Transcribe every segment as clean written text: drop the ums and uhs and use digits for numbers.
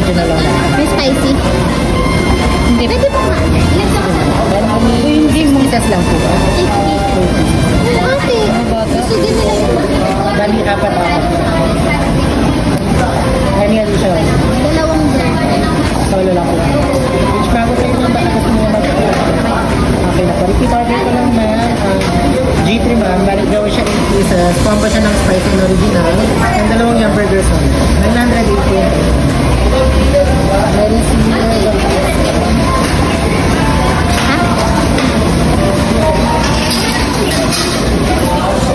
original lang. May spicy. Hindi. Pwede po nga. Ilan sa Hindi pieces lang po. 50. Okay. Gusto din nila yung Bali, apat. Any additional? dalawang brand. Solo lang po. Which bago sa inyo, baka gusto nyo okay na po. Repeat order ko lang ma'am. G3 ma'am, bali gawin siya 8 pieces. Combo siya ng spicy and original. And dalawang yung burger sauce. 980. Very similar.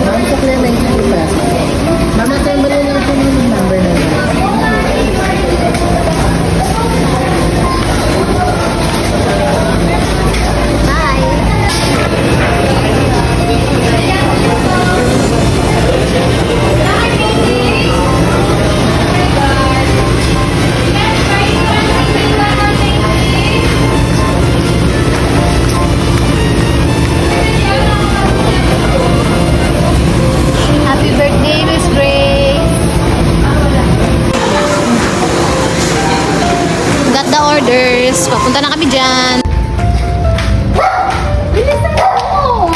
Ma'am, sa clear 92 pesos. Ma'am, assemble lang po yung number na yun. Happy birthday, Miss Grace. Got the orders. Papunta na kami dyan. Bilisan mo!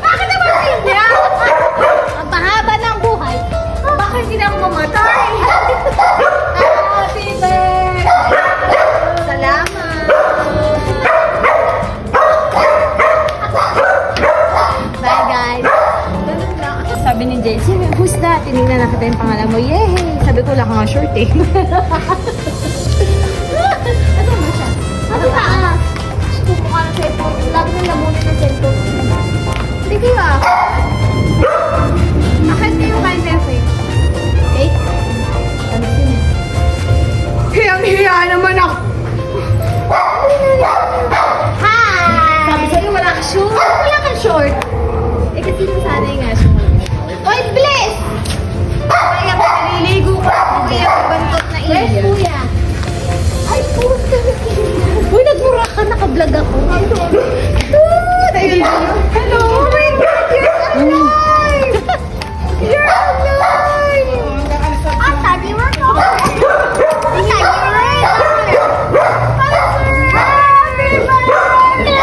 Bakit naman ganyan? Ang pahaba ng buhay. Bakit hindi na ako mamatay? Happy birthday! Salamat! Bye guys! Sabi ni Jency, who's that? Tinignan na kita yung pangalan mo. Yay! Sabi ko, wala ka nga short eh. Ano ba siya? Ano ba? Kumukha ng cellphone. Lagi nang lamunin ng cellphone. Sige ba? Bakit kayo kain perfect? Cake? Hiyang-hiya naman ako! Hi! Sabi sa'yo, wala ka short. Wala kang short. Eh, kasi nasanay nga siya. Oy, bless! Kaya pag naliligo ka, kaya bantot na Where's iya. kuya? Ay, puta. Uy, nagmura ka. Naka-vlog ako. Hello! Oh my God! You're alive! You're alive! I thought you were gone. I thought you were Happy birthday!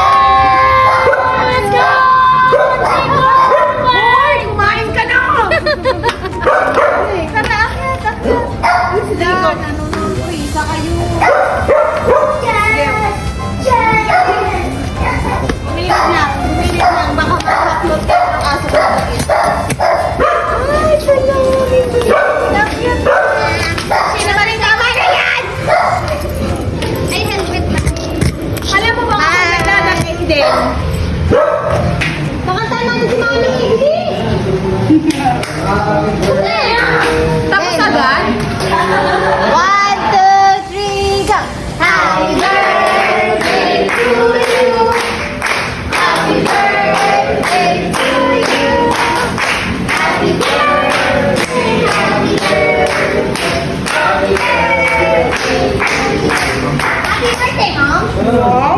Let's go! Hoy! Kumain ka na! Tara, akyat, akyat. Sila, nanonood ko. Isa kayo. Umilit lang. Baka ma-upload ka ng aso ko. Ay, salamin. Akyat. Sino ba rin tama na yan? Ay, helmet na. Alam mo ba kung naglalagay din? Baka tayo natin si Mami Iggy. Tapos agad? 1, 2, 3, go! Happy birthday to you. Happy birthday to you. Happy birthday, happy birthday, happy birthday. Happy birthday, Mom.